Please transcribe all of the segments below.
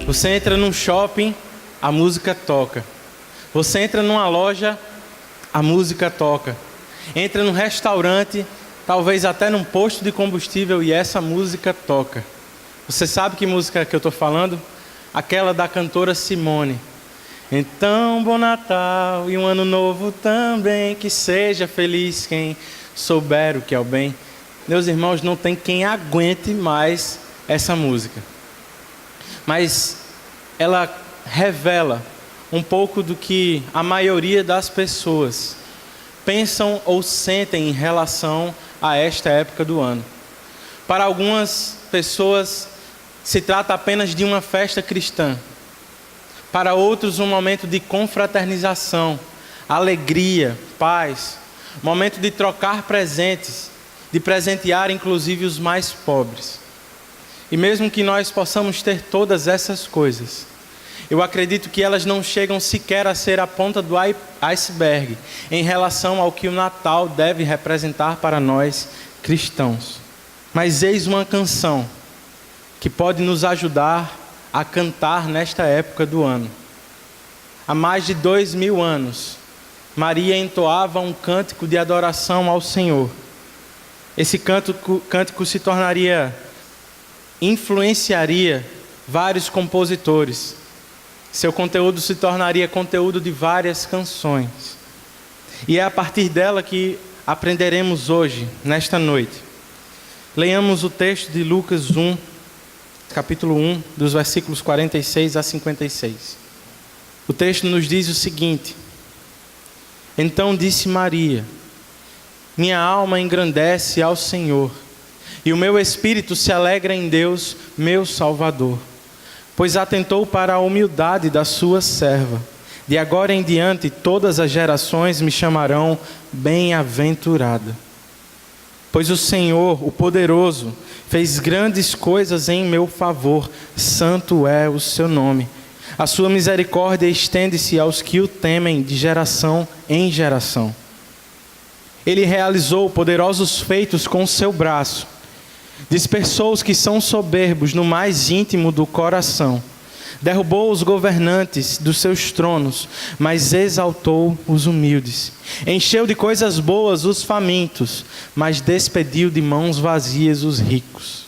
Você entra num shopping, a música toca. Você entra numa loja, a música toca. Entra num restaurante, talvez até num posto de combustível, e essa música toca. Você sabe que música que eu estou falando? Aquela da cantora Simone. Então, bom Natal e um ano novo também, que seja feliz quem souber o que é o bem. Meus irmãos, não tem quem aguente mais essa música. Mas ela revela um pouco do que a maioria das pessoas pensam ou sentem em relação a esta época do ano. Para algumas pessoas, se trata apenas de uma festa cristã. Para outros, um momento de confraternização, alegria, paz, momento de trocar presentes, de presentear inclusive os mais pobres. E mesmo que nós possamos ter todas essas coisas, eu acredito que elas não chegam sequer a ser a ponta do iceberg em relação ao que o Natal deve representar para nós cristãos. Mas eis uma canção que pode nos ajudar a cantar nesta época do ano. Há mais de 2000 anos, Maria entoava um cântico de adoração ao Senhor. Esse cântico se influenciaria vários compositores. Seu conteúdo se tornaria conteúdo de várias canções. E é a partir dela que aprenderemos hoje, nesta noite. Leiamos o texto de Lucas 1, capítulo 1, dos versículos 46 a 56. O texto nos diz o seguinte: Então disse Maria: Minha alma engrandece ao Senhor, e o meu espírito se alegra em Deus, meu Salvador, pois atentou para a humildade da sua serva. De agora em diante todas as gerações me chamarão bem-aventurada. Pois o Senhor, o poderoso, fez grandes coisas em meu favor, santo é o seu nome. A sua misericórdia estende-se aos que o temem de geração em geração. Ele realizou poderosos feitos com o seu braço. Dispersou os que são soberbos no mais íntimo do coração. Derrubou os governantes dos seus tronos, mas exaltou os humildes. Encheu de coisas boas os famintos, mas despediu de mãos vazias os ricos.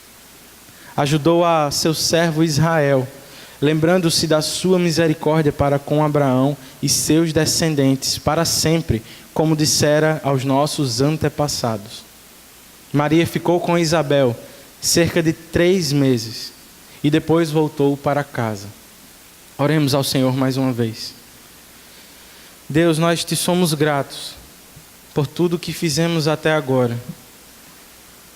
Ajudou a seu servo Israel, lembrando-se da sua misericórdia para com Abraão e seus descendentes para sempre, como dissera aos nossos antepassados. Maria ficou com Isabel cerca de 3 meses e depois voltou para casa. Oremos ao Senhor mais uma vez. Deus, nós te somos gratos por tudo que fizemos até agora.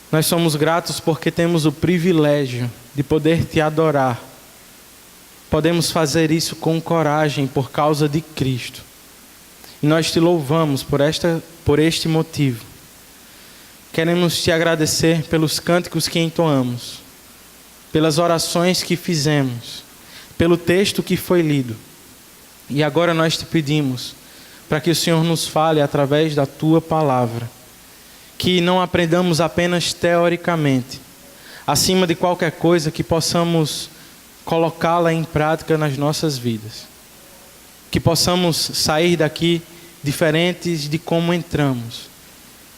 Nós somos gratos porque temos o privilégio de poder te adorar. Podemos fazer isso com coragem por causa de Cristo. E nós te louvamos por este motivo. Queremos te agradecer pelos cânticos que entoamos, pelas orações que fizemos, pelo texto que foi lido. E agora nós te pedimos para que o Senhor nos fale através da tua palavra, que não aprendamos apenas teoricamente, acima de qualquer coisa que possamos colocá-la em prática nas nossas vidas, que possamos sair daqui diferentes de como entramos,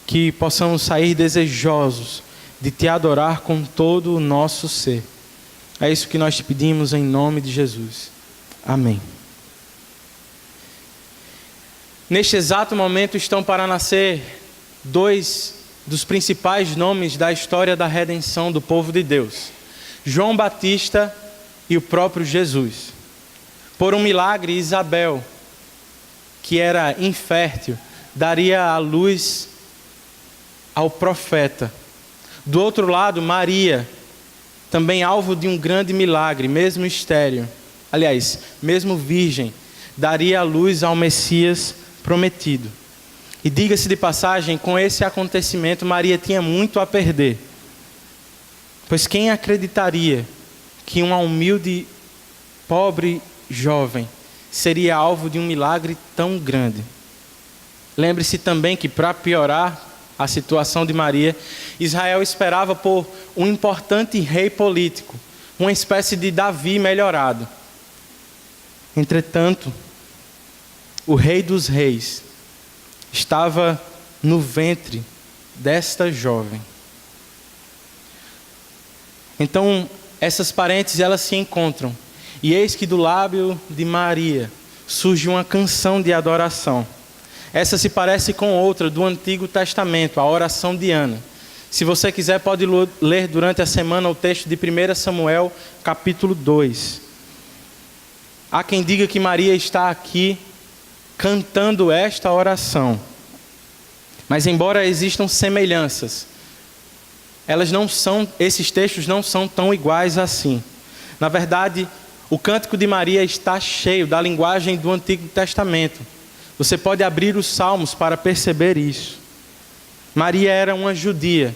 que possamos sair desejosos de te adorar com todo o nosso ser. É isso que nós te pedimos em nome de Jesus. Amém. Neste exato momento estão para nascer 2 dos principais nomes da história da redenção do povo de Deus: João Batista e o próprio Jesus. Por um milagre, Isabel, que era infértil, daria à luz ao profeta. Do outro lado, Maria, também alvo de um grande milagre, mesmo estéril, aliás, mesmo virgem, daria à luz ao Messias prometido. E diga-se de passagem, com esse acontecimento, Maria tinha muito a perder. Pois quem acreditaria que uma humilde, pobre jovem seria alvo de um milagre tão grande? Lembre-se também que, para piorar a situação de Maria, Israel esperava por um importante rei político, uma espécie de Davi melhorado. Entretanto, o Rei dos Reis estava no ventre desta jovem. Então, essas parentes, elas se encontram. E eis que do lábio de Maria surge uma canção de adoração. Essa se parece com outra do Antigo Testamento, a oração de Ana. Se você quiser, pode ler durante a semana o texto de 1 Samuel, capítulo 2. Há quem diga que Maria está aqui cantando esta oração. Mas embora existam semelhanças, esses textos não são tão iguais assim. Na verdade, o Cântico de Maria está cheio da linguagem do Antigo Testamento. Você pode abrir os Salmos para perceber isso. Maria era uma judia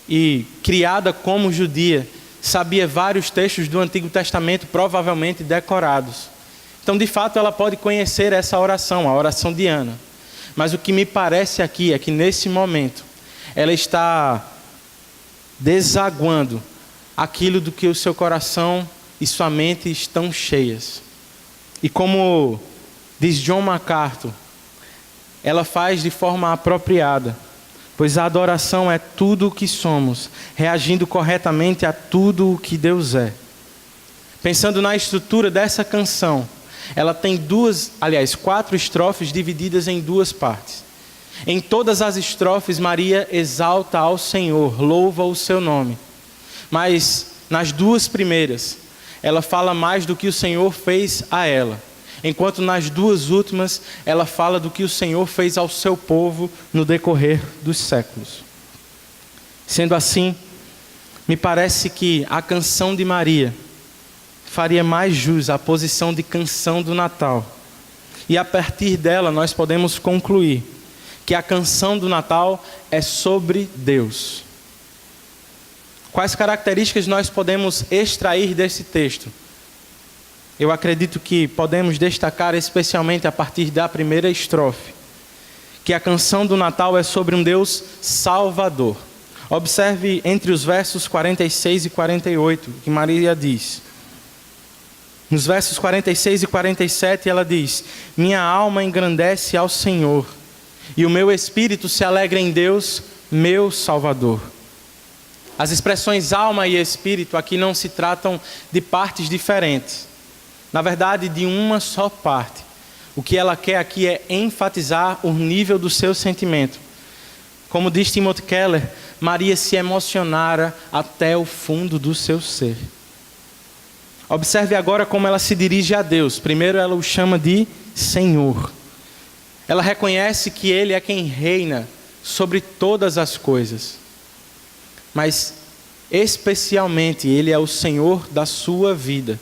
e, criada como judia, sabia vários textos do Antigo Testamento, provavelmente decorados. Então, de fato, ela pode conhecer essa oração, a oração de Ana. Mas o que me parece aqui é que, nesse momento, ela está desaguando aquilo do que o seu coração e sua mente estão cheias. E como diz John MacArthur, ela faz de forma apropriada, pois a adoração é tudo o que somos, reagindo corretamente a tudo o que Deus é. Pensando na estrutura dessa canção, ela tem 4 estrofes divididas em 2 partes. Em todas as estrofes, Maria exalta ao Senhor, louva o seu nome. Mas nas 2 primeiras, ela fala mais do que o Senhor fez a ela. Enquanto nas 2 últimas, ela fala do que o Senhor fez ao seu povo no decorrer dos séculos. Sendo assim, me parece que a canção de Maria faria mais jus à posição de canção do Natal. E a partir dela nós podemos concluir que a canção do Natal é sobre Deus. Quais características nós podemos extrair desse texto? Eu acredito que podemos destacar especialmente a partir da primeira estrofe, que a canção do Natal é sobre um Deus salvador. Observe entre os versos 46 e 48, que Maria diz. Nos versos 46 e 47 ela diz: minha alma engrandece ao Senhor, e o meu espírito se alegra em Deus, meu Salvador. As expressões alma e espírito aqui não se tratam de partes diferentes. Na verdade, de uma só parte. O que ela quer aqui é enfatizar o nível do seu sentimento. Como diz Timothy Keller, Maria se emocionara até o fundo do seu ser. Observe agora como ela se dirige a Deus. Primeiro ela o chama de Senhor. Ela reconhece que Ele é quem reina sobre todas as coisas. Mas especialmente Ele é o Senhor da sua vida.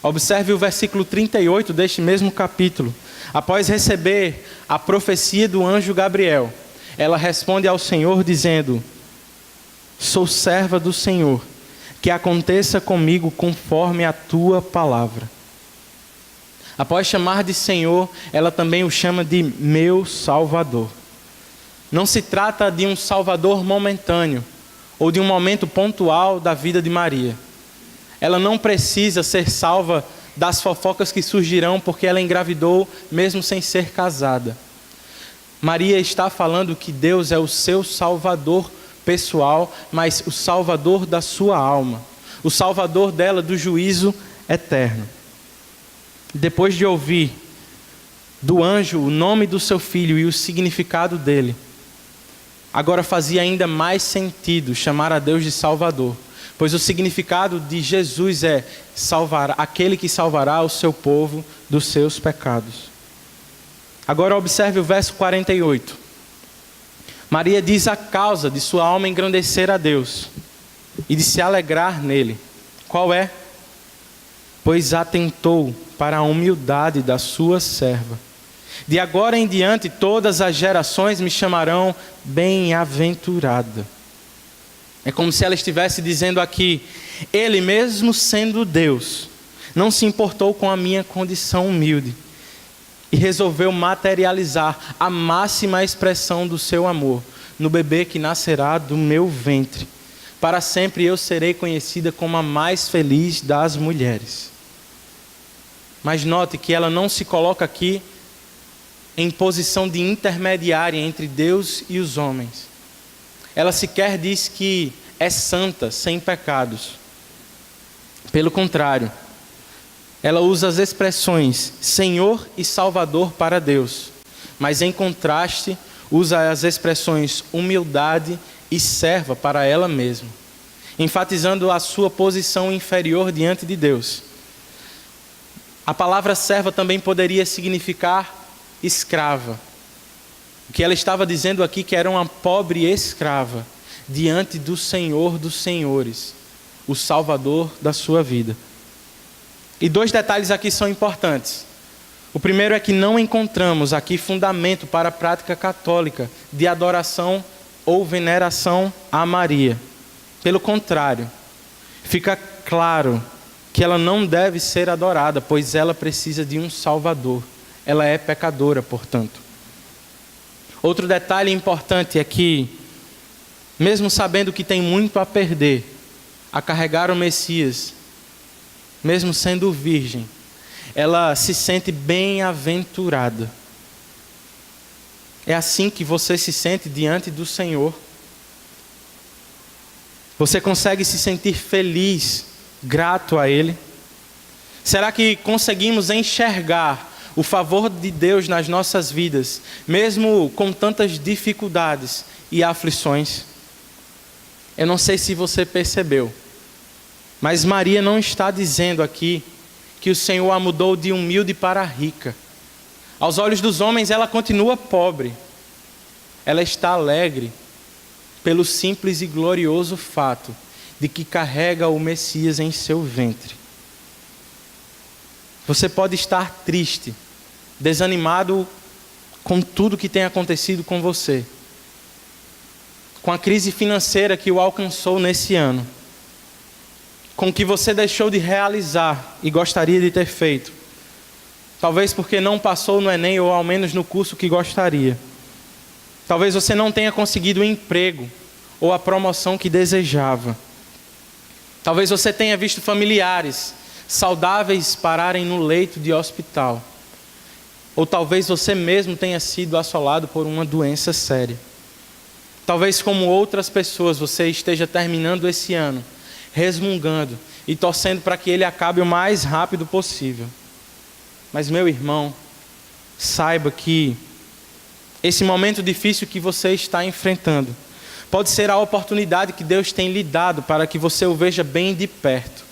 Observe o versículo 38 deste mesmo capítulo. Após receber a profecia do anjo Gabriel, ela responde ao Senhor dizendo: sou serva do Senhor, que aconteça comigo conforme a tua palavra. Após chamar de Senhor, ela também o chama de meu Salvador. Não se trata de um Salvador momentâneo, ou de um momento pontual da vida de Maria. Ela não precisa ser salva das fofocas que surgirão porque ela engravidou mesmo sem ser casada. Maria está falando que Deus é o seu Salvador pessoal, mas o Salvador da sua alma, o Salvador dela do juízo eterno. Depois de ouvir do anjo o nome do seu filho e o significado dele, agora fazia ainda mais sentido chamar a Deus de Salvador, pois o significado de Jesus é salvar, aquele que salvará o seu povo dos seus pecados. Agora observe o verso 48. Maria diz a causa de sua alma engrandecer a Deus e de se alegrar nele. Qual é? Pois atentou para a humildade da sua serva. De agora em diante todas as gerações me chamarão bem-aventurada. É como se ela estivesse dizendo aqui: Ele mesmo sendo Deus, não se importou com a minha condição humilde e resolveu materializar a máxima expressão do seu amor no bebê que nascerá do meu ventre, Para sempre eu serei conhecida como a mais feliz das mulheres. Mas note que ela não se coloca aqui em posição de intermediária entre Deus e os homens. Ela sequer diz que é santa, sem pecados. Pelo contrário, ela usa as expressões Senhor e Salvador para Deus, mas em contraste usa as expressões humildade e serva para ela mesma, enfatizando a sua posição inferior diante de Deus. A palavra serva também poderia significar escrava. O que ela estava dizendo aqui que era uma pobre escrava diante do Senhor dos Senhores, o Salvador da sua vida. E 2 detalhes aqui são importantes. O primeiro é que não encontramos aqui fundamento para a prática católica de adoração ou veneração a Maria. Pelo contrário, fica claro que ela não deve ser adorada, pois ela precisa de um Salvador. Ela é pecadora, portanto. Outro detalhe importante é que, mesmo sabendo que tem muito a perder, a carregar o Messias, mesmo sendo virgem, ela se sente bem-aventurada. É assim que você se sente diante do Senhor. Você consegue se sentir feliz, grato a Ele? Será que conseguimos enxergar o favor de Deus nas nossas vidas, mesmo com tantas dificuldades e aflições? Eu não sei se você percebeu, mas Maria não está dizendo aqui que o Senhor a mudou de humilde para rica. Aos olhos dos homens ela continua pobre. Ela está alegre pelo simples e glorioso fato de que carrega o Messias em seu ventre. Você pode estar triste, desanimado com tudo que tem acontecido com você, com a crise financeira que o alcançou nesse ano, com o que você deixou de realizar e gostaria de ter feito, talvez porque não passou no Enem ou ao menos no curso que gostaria. Talvez você não tenha conseguido o emprego ou a promoção que desejava. Talvez você tenha visto familiares saudáveis pararem no leito de hospital. Ou talvez você mesmo tenha sido assolado por uma doença séria. Talvez, como outras pessoas, você esteja terminando esse ano resmungando e torcendo para que ele acabe o mais rápido possível. Mas, meu irmão, saiba que esse momento difícil que você está enfrentando pode ser a oportunidade que Deus tem lhe dado para que você o veja bem de perto.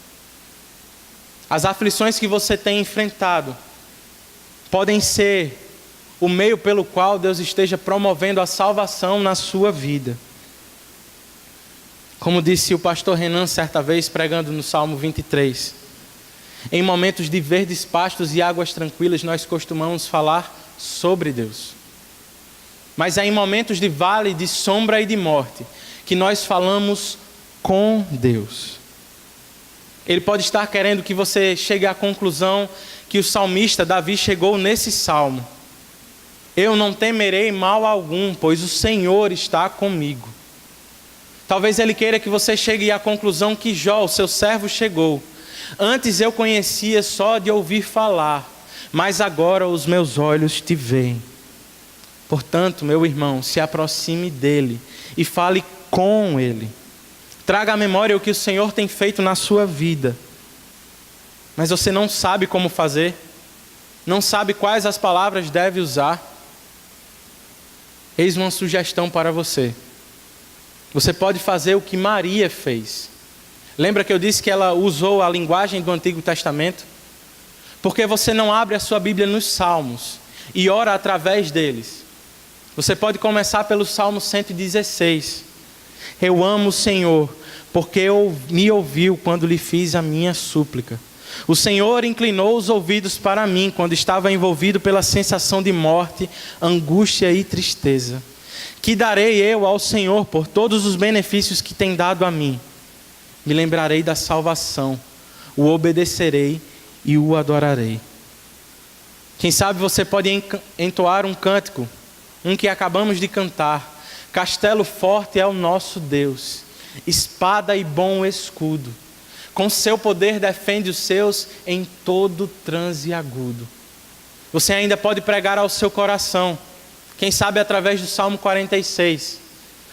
As aflições que você tem enfrentado podem ser o meio pelo qual Deus esteja promovendo a salvação na sua vida. Como disse o pastor Renan certa vez pregando no Salmo 23, em momentos de verdes pastos e águas tranquilas nós costumamos falar sobre Deus. Mas é em momentos de vale, de sombra e de morte que nós falamos com Deus. Ele pode estar querendo que você chegue à conclusão que o salmista Davi chegou nesse salmo. Eu não temerei mal algum, pois o Senhor está comigo. Talvez ele queira que você chegue à conclusão que Jó, o seu servo, chegou. Antes eu conhecia só de ouvir falar, mas agora os meus olhos te veem. Portanto, meu irmão, se aproxime dele e fale com ele. Traga à memória o que o Senhor tem feito na sua vida. Mas você não sabe como fazer, não sabe quais as palavras deve usar. Eis uma sugestão para você. Você pode fazer o que Maria fez. Lembra que eu disse que ela usou a linguagem do Antigo Testamento? Porque você não abre a sua Bíblia nos Salmos e ora através deles. Você pode começar pelo Salmo 116. Eu amo o Senhor, porque me ouviu quando lhe fiz a minha súplica. O Senhor inclinou os ouvidos para mim quando estava envolvido pela sensação de morte, angústia e tristeza. Que darei eu ao Senhor por todos os benefícios que tem dado a mim? Me lembrarei da salvação, o obedecerei e o adorarei. Quem sabe você pode entoar um cântico, um que acabamos de cantar. Castelo forte é o nosso Deus, espada e bom escudo. Com seu poder defende os seus em todo transe agudo. Você ainda pode pregar ao seu coração, quem sabe através do Salmo 46,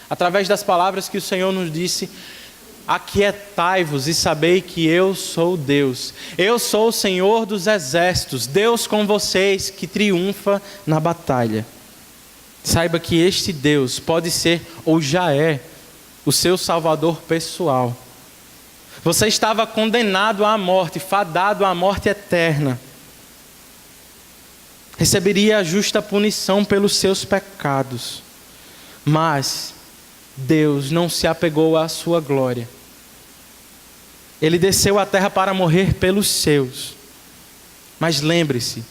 através das palavras que o Senhor nos disse: aquietai-vos e sabei que eu sou Deus. Eu sou o Senhor dos exércitos, Deus com vocês que triunfa na batalha. Saiba que este Deus pode ser ou já é o seu Salvador pessoal. Você estava condenado à morte, fadado à morte eterna. Receberia a justa punição pelos seus pecados. Mas Deus não se apegou à sua glória. Ele desceu à terra para morrer pelos seus. Mas lembre-se,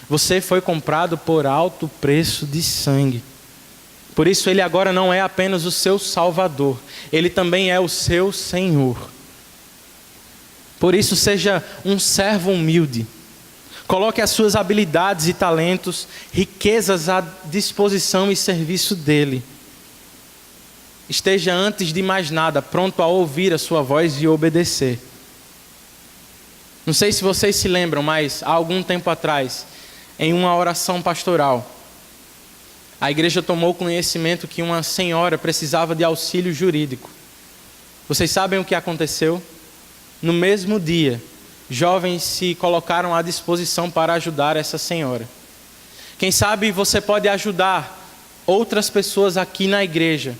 você foi comprado por alto preço de sangue. Por isso ele agora não é apenas o seu Salvador, ele também é o seu Senhor. Por isso seja um servo humilde. Coloque as suas habilidades e talentos, riquezas à disposição e serviço dele. Esteja antes de mais nada pronto a ouvir a sua voz e obedecer. Não sei se vocês se lembram, mas há algum tempo atrás, em uma oração pastoral, a igreja tomou conhecimento que uma senhora precisava de auxílio jurídico. Vocês sabem o que aconteceu? No mesmo dia, jovens se colocaram à disposição para ajudar essa senhora. Quem sabe você pode ajudar outras pessoas aqui na igreja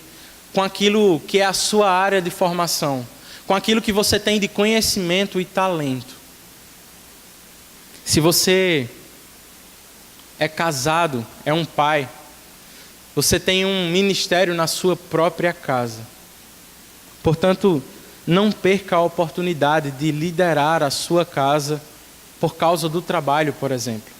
com aquilo que é a sua área de formação, com aquilo que você tem de conhecimento e talento. Se você é casado, é um pai, você tem um ministério na sua própria casa. Portanto, não perca a oportunidade de liderar a sua casa por causa do trabalho, por exemplo.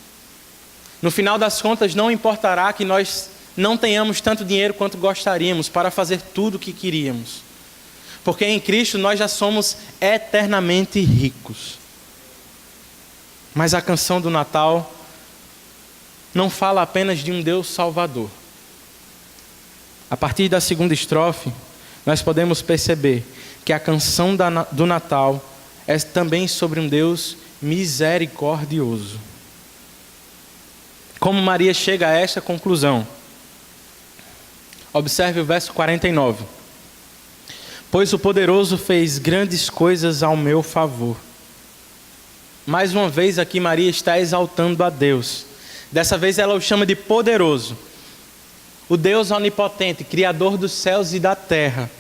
No final das contas, não importará que nós não tenhamos tanto dinheiro quanto gostaríamos para fazer tudo o que queríamos. Porque em Cristo nós já somos eternamente ricos. Mas a canção do Natal não fala apenas de um Deus Salvador. A partir da segunda estrofe, nós podemos perceber que a canção do Natal é também sobre um Deus misericordioso. Como Maria chega a esta conclusão? Observe o verso 49. Pois o poderoso fez grandes coisas ao meu favor. Mais uma vez aqui Maria está exaltando a Deus. Dessa vez ela o chama de poderoso. O Deus onipotente, criador dos céus e da terra,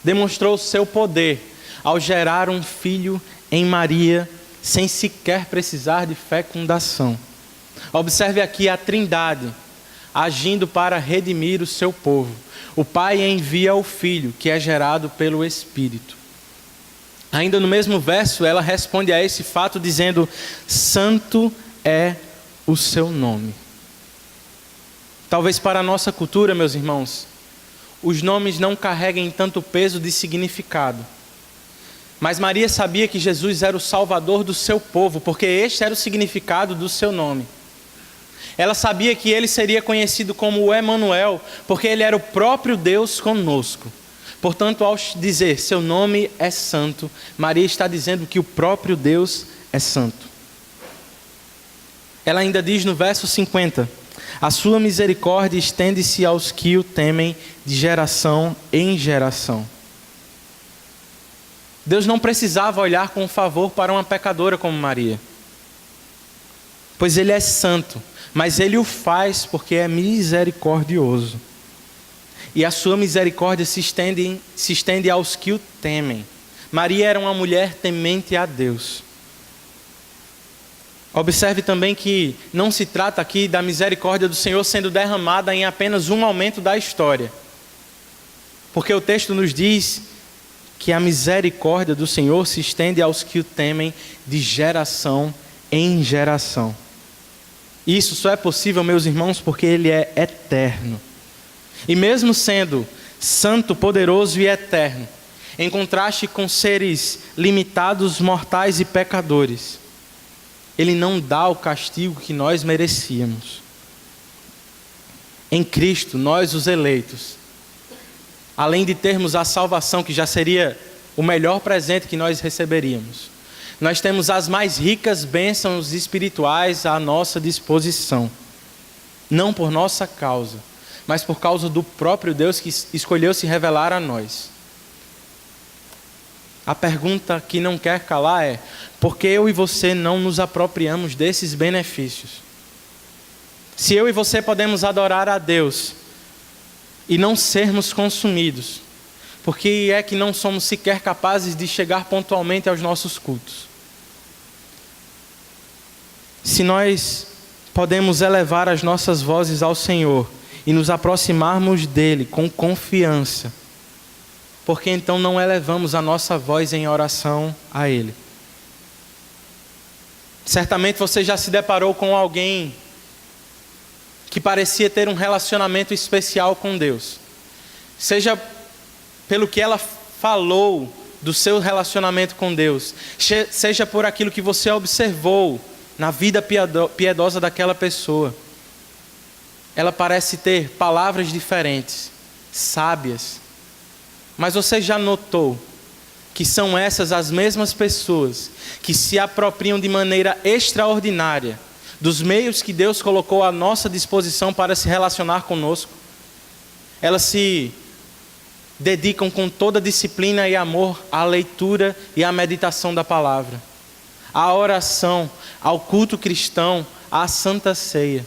demonstrou o seu poder ao gerar um filho em Maria, sem sequer precisar de fecundação. Observe aqui a Trindade, agindo para redimir o seu povo. O Pai envia o Filho, que é gerado pelo Espírito. Ainda no mesmo verso, ela responde a esse fato dizendo: Santo é o seu nome. Talvez para a nossa cultura, meus irmãos, os nomes não carreguem tanto peso de significado. Mas Maria sabia que Jesus era o Salvador do seu povo, porque este era o significado do seu nome. Ela sabia que ele seria conhecido como o Emanuel, porque ele era o próprio Deus conosco. Portanto, ao dizer seu nome é santo, Maria está dizendo que o próprio Deus é santo. Ela ainda diz no verso 50: a sua misericórdia estende-se aos que o temem de geração em geração. Deus não precisava olhar com favor para uma pecadora como Maria, pois ele é santo, mas ele o faz porque é misericordioso. E a sua misericórdia se estende aos que o temem. Maria era uma mulher temente a Deus. Observe também que não se trata aqui da misericórdia do Senhor sendo derramada em apenas um momento da história. Porque o texto nos diz que a misericórdia do Senhor se estende aos que o temem de geração em geração. Isso só é possível, meus irmãos, porque ele é eterno. E mesmo sendo santo, poderoso e eterno, em contraste com seres limitados, mortais e pecadores, ele não dá o castigo que nós merecíamos. Em Cristo, nós os eleitos, além de termos a salvação, que já seria o melhor presente que nós receberíamos, nós temos as mais ricas bênçãos espirituais à nossa disposição. Não por nossa causa, mas por causa do próprio Deus que escolheu se revelar a nós. A pergunta que não quer calar é: por que eu e você não nos apropriamos desses benefícios? Se eu e você podemos adorar a Deus e não sermos consumidos, por que é que não somos sequer capazes de chegar pontualmente aos nossos cultos? Se nós podemos elevar as nossas vozes ao Senhor e nos aproximarmos dEle com confiança, por que então não elevamos a nossa voz em oração a Ele? Certamente você já se deparou com alguém que parecia ter um relacionamento especial com Deus. Seja pelo que ela falou do seu relacionamento com Deus, seja por aquilo que você observou na vida piedosa daquela pessoa. Ela parece ter palavras diferentes, sábias. Mas você já notou que são essas as mesmas pessoas que se apropriam de maneira extraordinária dos meios que Deus colocou à nossa disposição para se relacionar conosco? Elas se dedicam com toda disciplina e amor à leitura e à meditação da palavra, à oração, ao culto cristão, à santa ceia.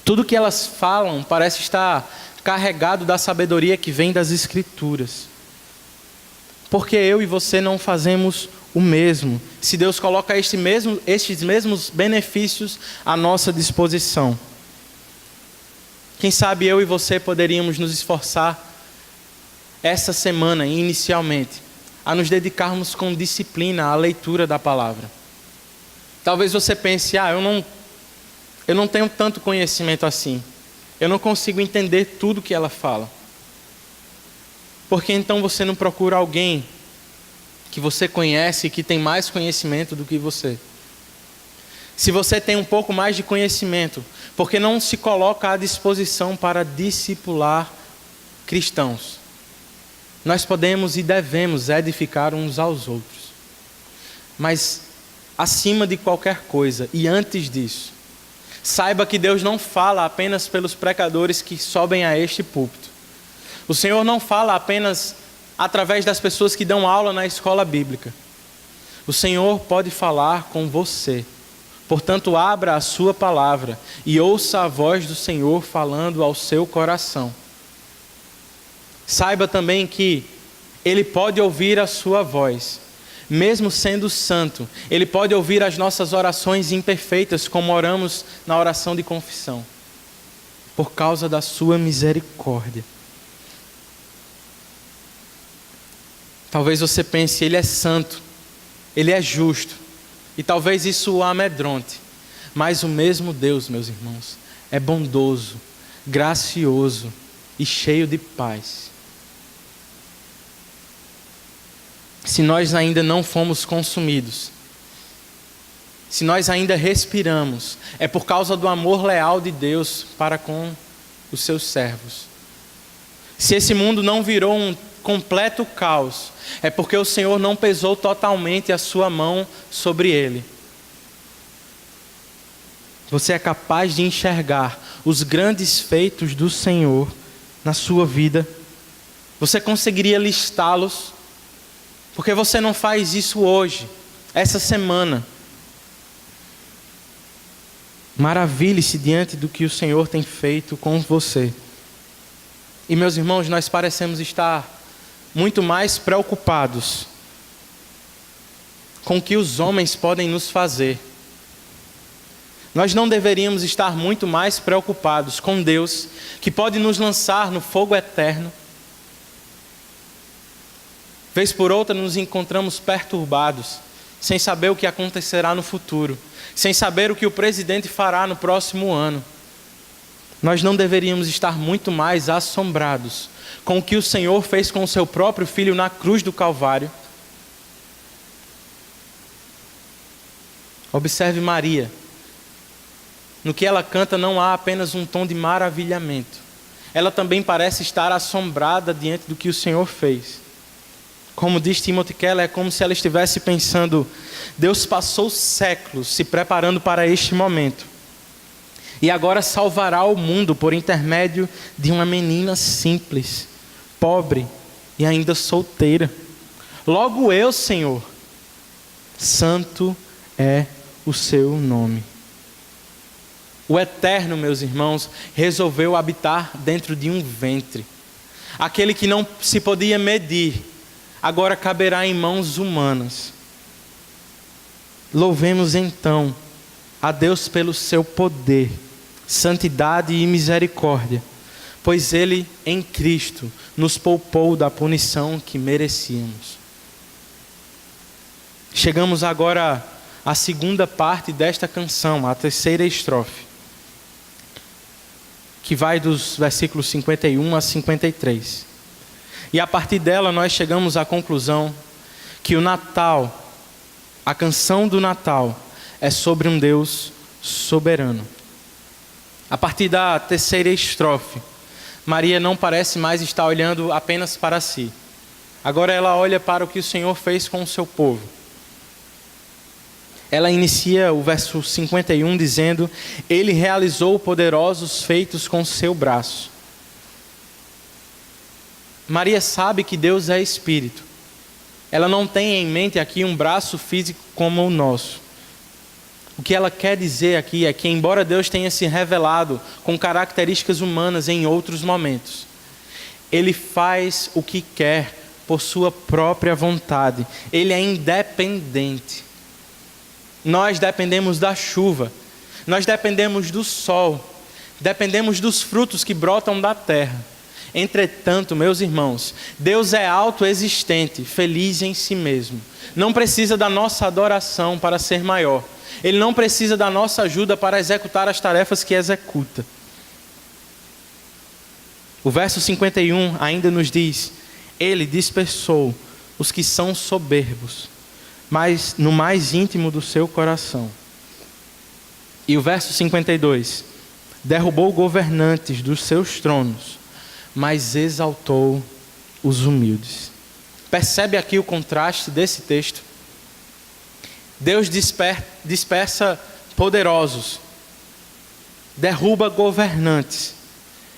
Tudo que elas falam parece estar carregado da sabedoria que vem das Escrituras. Porque eu e você não fazemos o mesmo, se Deus coloca estes mesmos benefícios à nossa disposição? Quem sabe eu e você poderíamos nos esforçar essa semana, inicialmente, a nos dedicarmos com disciplina à leitura da palavra. Talvez você pense: eu não tenho tanto conhecimento assim, eu não consigo entender tudo que ela fala. Por que então você não procura alguém que você conhece e que tem mais conhecimento do que você? Se você tem um pouco mais de conhecimento, por que não se coloca à disposição para discipular cristãos? Nós podemos e devemos edificar uns aos outros. Mas, acima de qualquer coisa, e antes disso, saiba que Deus não fala apenas pelos pecadores que sobem a este púlpito. O Senhor não fala apenas através das pessoas que dão aula na escola bíblica. O Senhor pode falar com você. Portanto, abra a sua palavra e ouça a voz do Senhor falando ao seu coração. Saiba também que Ele pode ouvir a sua voz. Mesmo sendo santo, Ele pode ouvir as nossas orações imperfeitas, como oramos na oração de confissão, por causa da sua misericórdia. Talvez você pense: Ele é santo, Ele é justo, e talvez isso o amedronte. Mas o mesmo Deus, meus irmãos, é bondoso, gracioso e cheio de paz. Se nós ainda não fomos consumidos, se nós ainda respiramos, é por causa do amor leal de Deus para com os seus servos. Se esse mundo não virou um completo caos, é porque o Senhor não pesou totalmente a sua mão sobre ele. Você é capaz de enxergar os grandes feitos do Senhor na sua vida? Você conseguiria listá-los? Porque você não faz isso hoje, essa semana. Maravilhe-se diante do que o Senhor tem feito com você. E meus irmãos, nós parecemos estar muito mais preocupados com o que os homens podem nos fazer. Nós não deveríamos estar muito mais preocupados com Deus, que pode nos lançar no fogo eterno. Vez por outra nos encontramos perturbados, sem saber o que acontecerá no futuro, sem saber o que o presidente fará no próximo ano. Nós não deveríamos estar muito mais assombrados com o que o Senhor fez com o seu próprio Filho na cruz do Calvário. Observe Maria. No que ela canta não há apenas um tom de maravilhamento. ela também parece estar assombrada diante do que o Senhor fez. Como diz Timothy Keller, é como se ela estivesse pensando: Deus passou séculos se preparando para este momento, e agora salvará o mundo por intermédio de uma menina simples, pobre e ainda solteira. Logo eu, Senhor, santo é o seu nome. O Eterno, meus irmãos, resolveu habitar dentro de um ventre. Aquele que não se podia medir, agora caberá em mãos humanas. Louvemos então a Deus pelo seu poder, santidade e misericórdia, pois Ele, em Cristo, nos poupou da punição que merecíamos. Chegamos agora à segunda parte desta canção, a terceira estrofe, que vai dos versículos 51 a 53. E a partir dela nós chegamos à conclusão que o Natal, a canção do Natal, é sobre um Deus soberano. A partir da terceira estrofe, Maria não parece mais estar olhando apenas para si. Agora ela olha para o que o Senhor fez com o seu povo. Ela inicia o verso 51 dizendo: Ele realizou poderosos feitos com seu braço. Maria sabe que Deus é Espírito. Ela não tem em mente aqui um braço físico como o nosso. O que ela quer dizer aqui é que, embora Deus tenha se revelado com características humanas em outros momentos, Ele faz o que quer por sua própria vontade. Ele é independente. Nós dependemos da chuva, nós dependemos do sol, dependemos dos frutos que brotam da terra. Entretanto, meus irmãos, Deus é autoexistente, feliz em si mesmo. Não precisa da nossa adoração para ser maior. Ele não precisa da nossa ajuda para executar as tarefas que executa. O verso 51 ainda nos diz: Ele dispersou os que são soberbos, mas no mais íntimo do seu coração. E o verso 52: derrubou governantes dos seus tronos, mas exaltou os humildes. Percebe aqui o contraste desse texto? Deus dispersa poderosos, derruba governantes,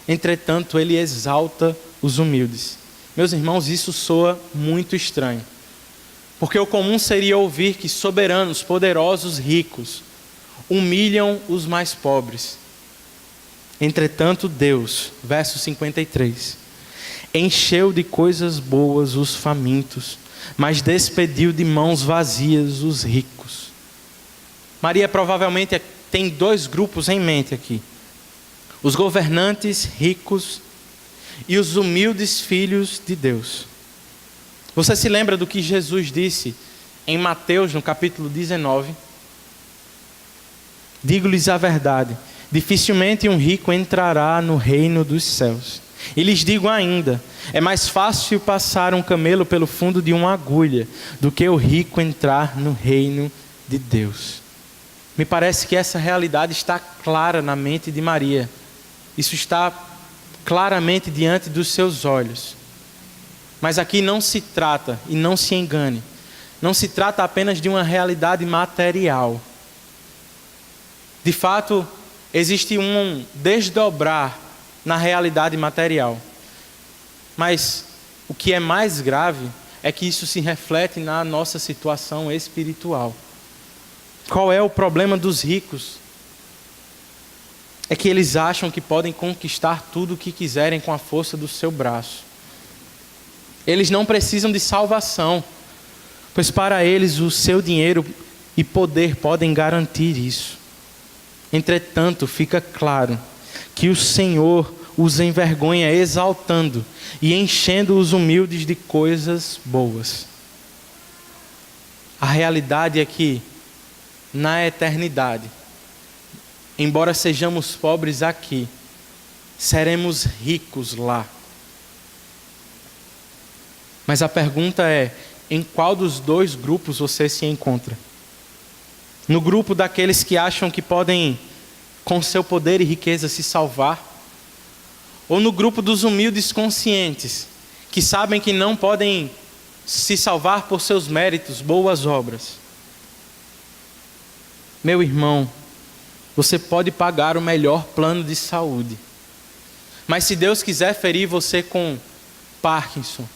entretanto Ele exalta os humildes. Meus irmãos, isso soa muito estranho, porque o comum seria ouvir que soberanos, poderosos, ricos humilham os mais pobres. Entretanto Deus, verso 53, encheu de coisas boas os famintos, mas despediu de mãos vazias os ricos. Maria provavelmente tem dois grupos em mente aqui: os governantes ricos e os humildes filhos de Deus. Você se lembra do que Jesus disse em Mateus, no capítulo 19? Digo-lhes a verdade, dificilmente um rico entrará no reino dos céus. E lhes digo ainda, é mais fácil passar um camelo pelo fundo de uma agulha do que o rico entrar no reino de Deus. Me parece que essa realidade está clara na mente de Maria. Isso está claramente diante dos seus olhos. Mas aqui não se trata, e não se engane, não se trata apenas de uma realidade material. De fato, existe um desdobrar na realidade material. Mas o que é mais grave é que isso se reflete na nossa situação espiritual. Qual é o problema dos ricos? É que eles acham que podem conquistar tudo o que quiserem com a força do seu braço. Eles não precisam de salvação, pois para eles o seu dinheiro e poder podem garantir isso. Entretanto, fica claro que o Senhor os envergonha exaltando e enchendo os humildes de coisas boas. A realidade é que, na eternidade, embora sejamos pobres aqui, seremos ricos lá. Mas a pergunta é: em qual dos dois grupos você se encontra? No grupo daqueles que acham que podem, com seu poder e riqueza, se salvar? ou no grupo dos humildes conscientes, que sabem que não podem se salvar por seus méritos, boas obras. Meu irmão, você pode pagar o melhor plano de saúde, mas se Deus quiser ferir você com Parkinson,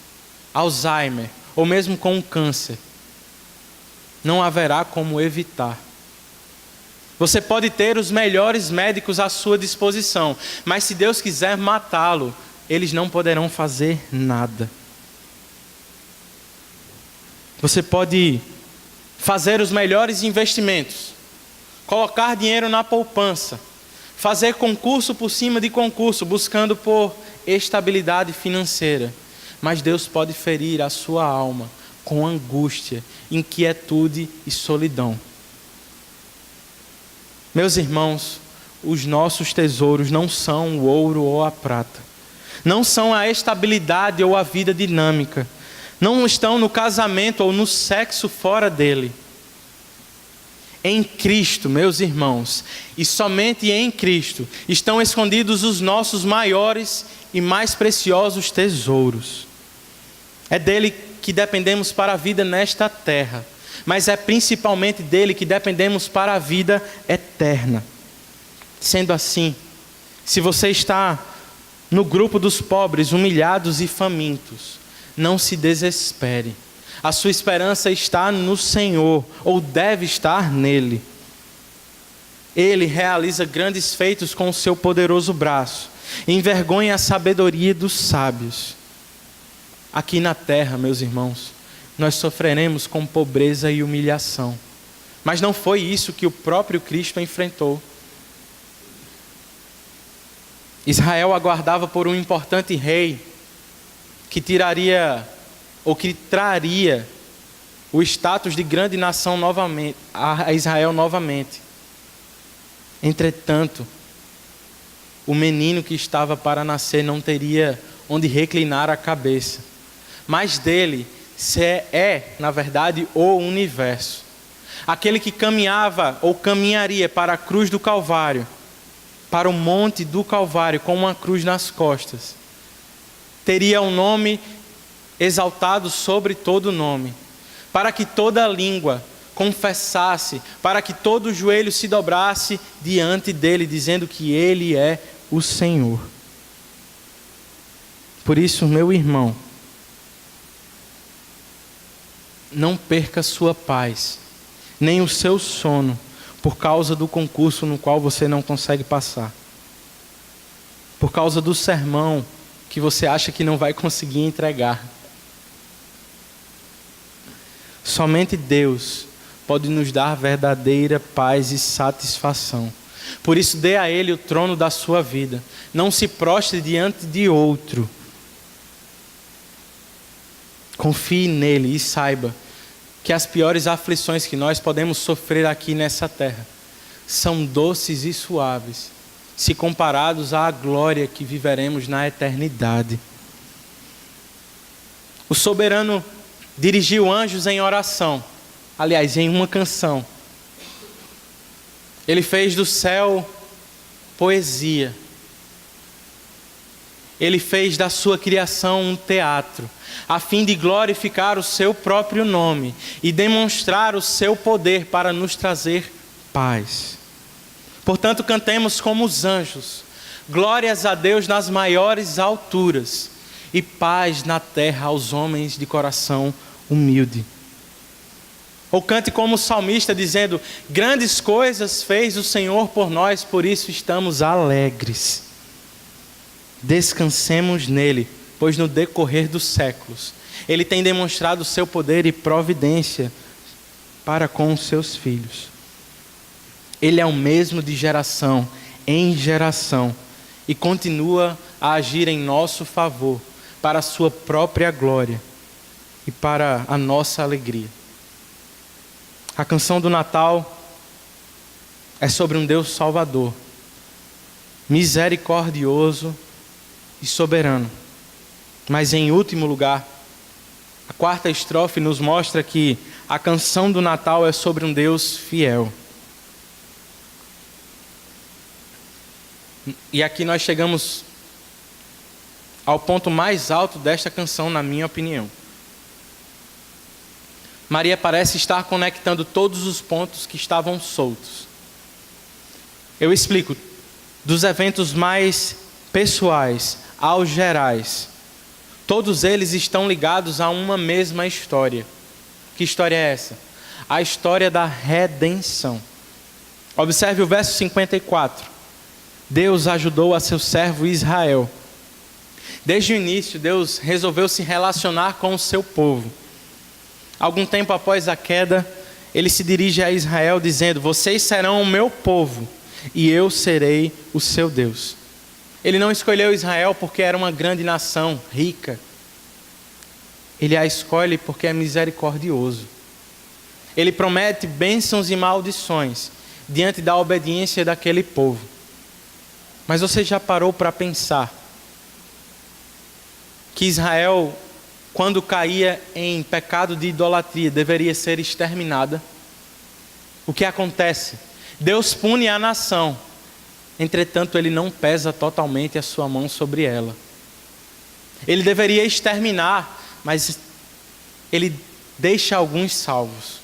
Alzheimer, ou mesmo com um câncer, não haverá como evitar. Você pode ter os melhores médicos à sua disposição, mas se Deus quiser matá-lo, eles não poderão fazer nada. Você pode fazer os melhores investimentos, colocar dinheiro na poupança, fazer concurso por cima de concurso, buscando por estabilidade financeira, mas Deus pode ferir a sua alma com angústia, inquietude e solidão. Meus irmãos, os nossos tesouros não são o ouro ou a prata, não são a estabilidade ou a vida dinâmica, não estão no casamento ou no sexo fora dele. Em Cristo, meus irmãos, e somente em Cristo, estão escondidos os nossos maiores e mais preciosos tesouros. É dele que dependemos para a vida nesta terra, mas é principalmente dele que dependemos para a vida eterna. Sendo assim, se você está no grupo dos pobres, humilhados e famintos, não se desespere. A sua esperança está no Senhor, ou deve estar nele. Ele realiza grandes feitos com o seu poderoso braço, envergonha a sabedoria dos sábios. Aqui na terra, meus irmãos, nós sofreremos com pobreza e humilhação. Mas não foi isso que o próprio Cristo enfrentou. Israel aguardava por um importante rei que tiraria, ou que traria, o status de grande nação novamente, a Israel novamente. Entretanto, o menino que estava para nascer não teria onde reclinar a cabeça, mas dele na verdade, o universo. Aquele que caminhava ou caminharia para a cruz do Calvário, para o monte do Calvário com uma cruz nas costas, teria um nome exaltado sobre todo nome, para que toda língua confessasse, para que todo joelho se dobrasse diante dele, dizendo que ele é o Senhor. Por isso, meu irmão, não perca sua paz, nem o seu sono, por causa do concurso no qual você não consegue passar, por causa do sermão que você acha que não vai conseguir entregar. Somente Deus pode nos dar verdadeira paz e satisfação. Por isso, dê a Ele o trono da sua vida. Não se prostre diante de outro. Confie nele e saiba que as piores aflições que nós podemos sofrer aqui nessa terra são doces e suaves, se comparados à glória que viveremos na eternidade. O soberano dirigiu anjos em oração, aliás, em uma canção. Ele fez do céu poesia. Ele fez da sua criação um teatro, a fim de glorificar o seu próprio nome e demonstrar o seu poder para nos trazer paz. Portanto, cantemos como os anjos, glórias a Deus nas maiores alturas e paz na terra aos homens de coração humilde. Ou cante como o salmista dizendo: grandes coisas fez o Senhor por nós, por isso estamos alegres. Descansemos nele, pois no decorrer dos séculos ele tem demonstrado o seu poder e providência para com os seus filhos. Ele é o mesmo de geração em geração e continua a agir em nosso favor, para a sua própria glória e para a nossa alegria. A canção do Natal é sobre um Deus Salvador, misericordioso e soberano. Mas em último lugar, a quarta estrofe nos mostra que a canção do Natal é sobre um Deus fiel. E aqui nós chegamos ao ponto mais alto desta canção, na minha opinião. Maria parece estar conectando todos os pontos que estavam soltos. Eu explico. Dos eventos mais pessoais aos gerais, todos eles estão ligados a uma mesma história. Que história é essa? A história da redenção. Observe o verso 54. Deus ajudou a seu servo Israel. Desde o início, Deus resolveu se relacionar com o seu povo. Algum tempo após a queda, ele se dirige a Israel dizendo: vocês serão o meu povo e eu serei o seu Deus. Ele não escolheu Israel porque era uma grande nação, rica. Ele a escolhe porque é misericordioso. Ele promete bênçãos e maldições diante da obediência daquele povo. Mas você já parou para pensar que Israel, quando caía em pecado de idolatria, deveria ser exterminada? O que acontece? Deus pune a nação, entretanto ele não pesa totalmente a sua mão sobre ela. Ele deveria exterminar, mas ele deixa alguns salvos.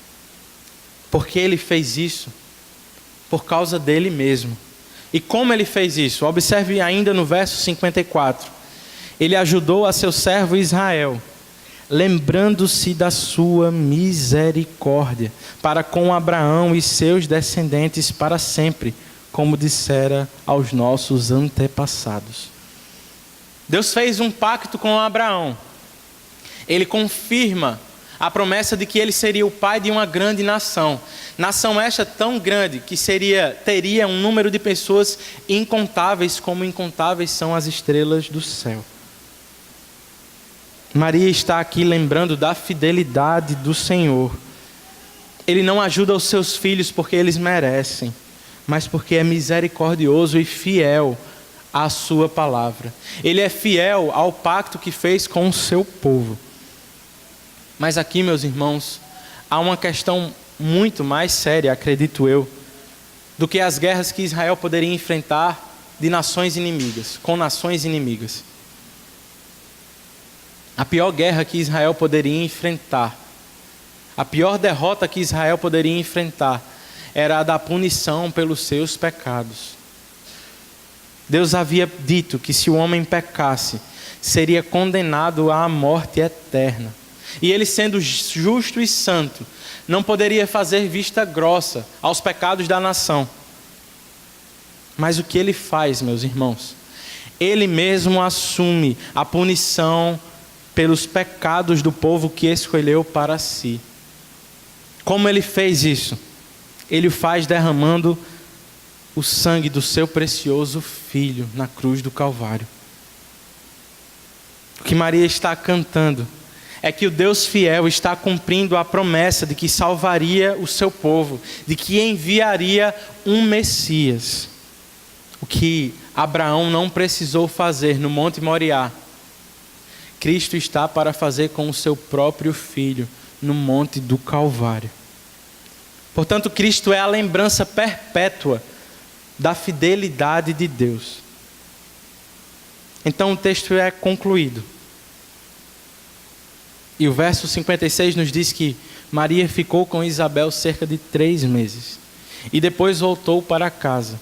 Porque ele fez isso por causa dele mesmo. E como ele fez isso? Observe ainda no verso 54. Ele ajudou a seu servo Israel, lembrando-se da sua misericórdia, para com Abraão e seus descendentes para sempre, como dissera aos nossos antepassados. Deus fez um pacto com Abraão. Ele confirma a promessa de que ele seria o pai de uma grande nação. Nação esta tão grande que teria um número de pessoas incontáveis, como incontáveis são as estrelas do céu. Maria está aqui lembrando da fidelidade do Senhor. Ele não ajuda os seus filhos porque eles merecem, mas porque é misericordioso e fiel à sua palavra. Ele é fiel ao pacto que fez com o seu povo. Mas aqui, meus irmãos, há uma questão muito mais séria, acredito eu, do que as guerras que Israel poderia enfrentar de nações inimigas, com nações inimigas. A pior guerra que Israel poderia enfrentar, a pior derrota que Israel poderia enfrentar, era a da punição pelos seus pecados. Deus havia dito que se o homem pecasse, seria condenado à morte eterna. E ele, sendo justo e santo, não poderia fazer vista grossa aos pecados da nação. Mas o que ele faz, meus irmãos? Ele mesmo assume a punição pelos pecados do povo que escolheu para si. Como ele fez isso? Ele o faz derramando o sangue do seu precioso Filho na cruz do Calvário. O que Maria está cantando é que o Deus fiel está cumprindo a promessa de que salvaria o seu povo, de que enviaria um Messias. O que Abraão não precisou fazer no Monte Moriá, Cristo está para fazer com o seu próprio Filho no Monte do Calvário. Portanto, Cristo é a lembrança perpétua da fidelidade de Deus. Então o texto é concluído. E o verso 56 nos diz que Maria ficou com Isabel cerca de 3 meses. E depois voltou para casa.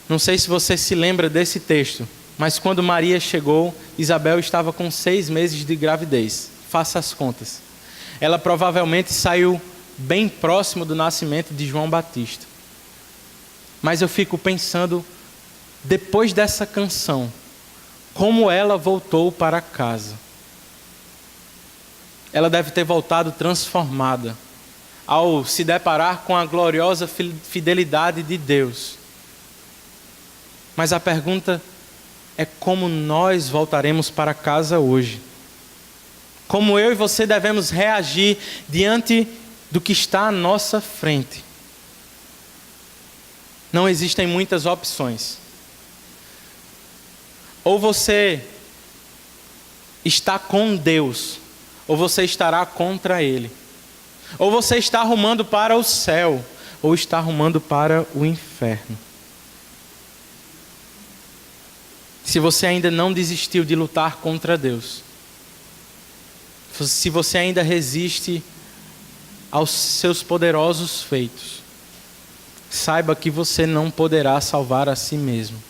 Não sei se você se lembra desse texto, mas quando Maria chegou, Isabel estava com 6 meses de gravidez. Faça as contas. Ela provavelmente saiu bem próximo do nascimento de João Batista. Mas eu fico pensando, depois dessa canção, como ela voltou para casa. Ela deve ter voltado transformada, ao se deparar com a gloriosa fidelidade de Deus. Mas a pergunta é como nós voltaremos para casa hoje. Como eu e você devemos reagir diante do que está à nossa frente. Não existem muitas opções. Ou você está com Deus, ou você estará contra Ele. Ou você está rumando para o céu, ou está rumando para o inferno. Se você ainda não desistiu de lutar contra Deus, se você ainda resiste aos seus poderosos feitos, saiba que você não poderá salvar a si mesmo.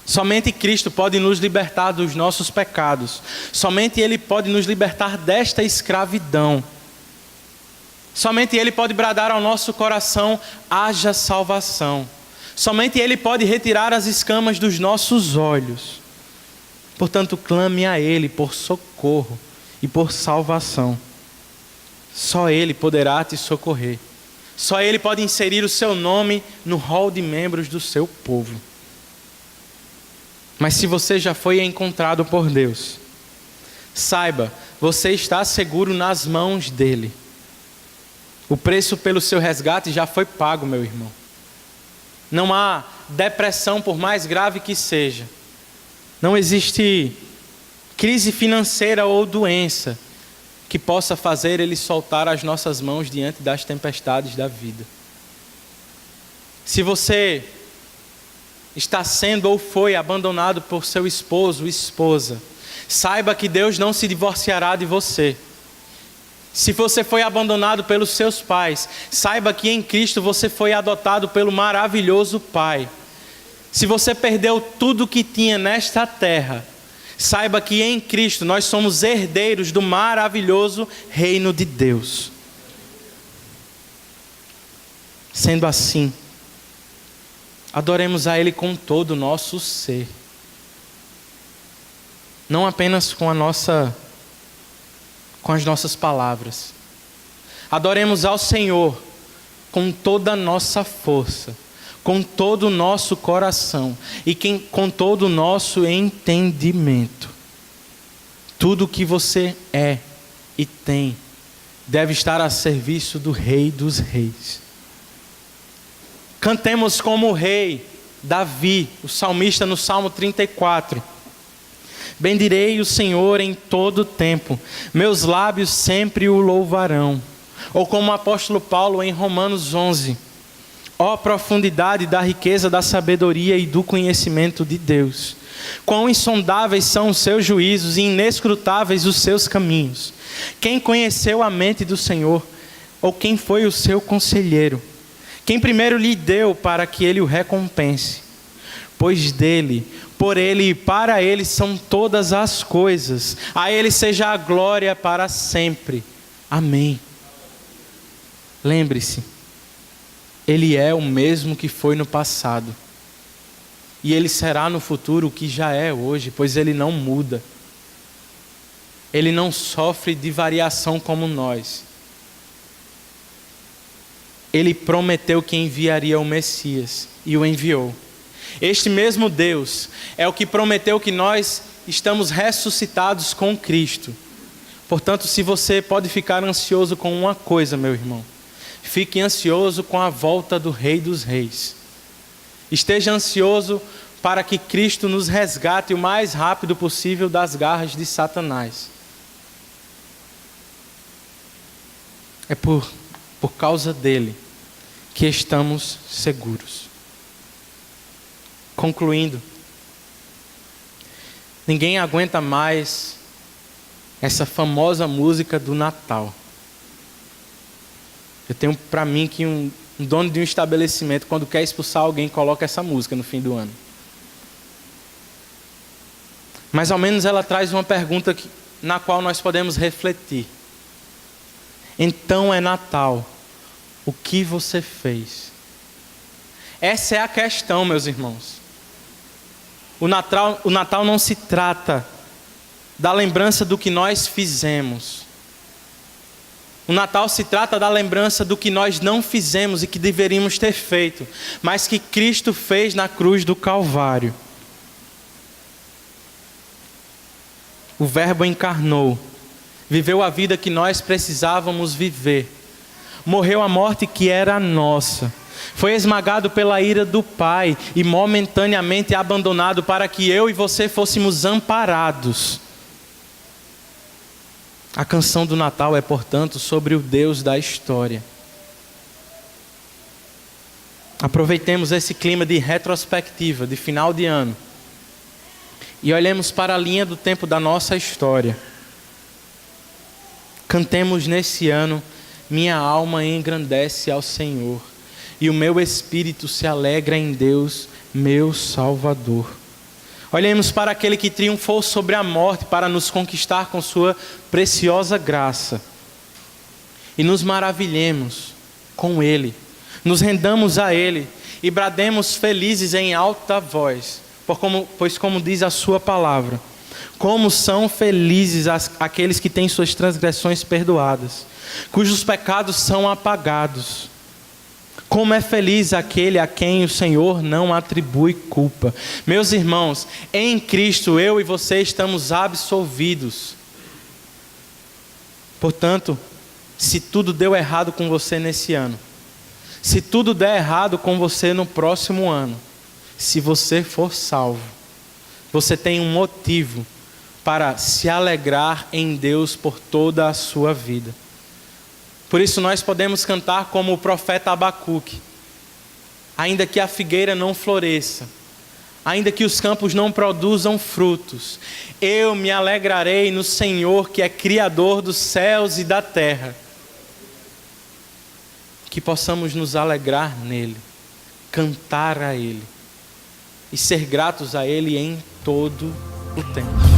Somente Cristo pode nos libertar dos nossos pecados. Somente Ele pode nos libertar desta escravidão. Somente Ele pode bradar ao nosso coração: haja salvação. Somente Ele pode retirar as escamas dos nossos olhos. Portanto, clame a Ele por socorro e por salvação. Só Ele poderá te socorrer. Só Ele pode inserir o seu nome no rol de membros do seu povo. Mas se você já foi encontrado por Deus, saiba, você está seguro nas mãos dEle. O preço pelo seu resgate já foi pago, meu irmão. Não há depressão, por mais grave que seja. Não existe crise financeira ou doença que possa fazer Ele soltar as nossas mãos diante das tempestades da vida. Se você está sendo ou foi abandonado por seu esposo ou esposa, saiba que Deus não se divorciará de você. Se você foi abandonado pelos seus pais, saiba que em Cristo você foi adotado pelo maravilhoso Pai. Se você perdeu tudo que tinha nesta terra, saiba que em Cristo nós somos herdeiros do maravilhoso reino de Deus. Sendo assim, adoremos a Ele com todo o nosso ser. Não apenas com as nossas palavras. Adoremos ao Senhor com toda a nossa força, com todo o nosso coração e com todo o nosso entendimento. Tudo que você é e tem deve estar a serviço do Rei dos Reis. Cantemos como o rei Davi, o salmista, no Salmo 34. Bendirei o Senhor em todo o tempo, meus lábios sempre o louvarão. Ou como o apóstolo Paulo em Romanos 11. Ó profundidade da riqueza da sabedoria e do conhecimento de Deus. Quão insondáveis são os seus juízos e inescrutáveis os seus caminhos. Quem conheceu a mente do Senhor? Ou quem foi o seu conselheiro? Quem primeiro lhe deu para que ele o recompense? Pois dele, por ele e para ele são todas as coisas. A ele seja a glória para sempre. Amém. Lembre-se, Ele é o mesmo que foi no passado. E Ele será no futuro o que já é hoje, pois Ele não muda. Ele não sofre de variação como nós. Ele prometeu que enviaria o Messias e o enviou. Este mesmo Deus é o que prometeu que nós estamos ressuscitados com Cristo. Portanto, se você pode ficar ansioso com uma coisa, meu irmão, fique ansioso com a volta do Rei dos Reis. Esteja ansioso para que Cristo nos resgate o mais rápido possível das garras de Satanás. É por causa dele que estamos seguros. Concluindo, ninguém aguenta mais essa famosa música do Natal. Eu tenho para mim que um dono de um estabelecimento, quando quer expulsar alguém, coloca essa música no fim do ano. Mas ao menos ela traz uma pergunta na qual nós podemos refletir. Então é Natal. O que você fez? Essa é a questão, meus irmãos. O Natal não se trata da lembrança do que nós fizemos. O Natal se trata da lembrança do que nós não fizemos e que deveríamos ter feito, mas que Cristo fez na cruz do Calvário. O Verbo encarnou, viveu a vida que nós precisávamos viver, morreu a morte que era nossa, foi esmagado pela ira do Pai e momentaneamente abandonado para que eu e você fôssemos amparados. A canção do Natal é, portanto, sobre o Deus da história. Aproveitemos esse clima de retrospectiva, de final de ano, e olhemos para a linha do tempo da nossa história. Cantemos nesse ano: minha alma engrandece ao Senhor, e o meu espírito se alegra em Deus, meu Salvador. Olhemos para aquele que triunfou sobre a morte para nos conquistar com sua preciosa graça. E nos maravilhemos com Ele, nos rendamos a Ele e brademos felizes em alta voz, pois como diz a sua palavra, como são felizes aqueles que têm suas transgressões perdoadas, cujos pecados são apagados. Como é feliz aquele a quem o Senhor não atribui culpa. Meus irmãos, em Cristo eu e você estamos absolvidos. Portanto, se tudo deu errado com você nesse ano, se tudo der errado com você no próximo ano, se você for salvo, você tem um motivo para se alegrar em Deus por toda a sua vida. Por isso nós podemos cantar como o profeta Abacuque: ainda que a figueira não floresça, ainda que os campos não produzam frutos, eu me alegrarei no Senhor, que é Criador dos céus e da terra. Que possamos nos alegrar nele, cantar a Ele e ser gratos a Ele em todo o tempo.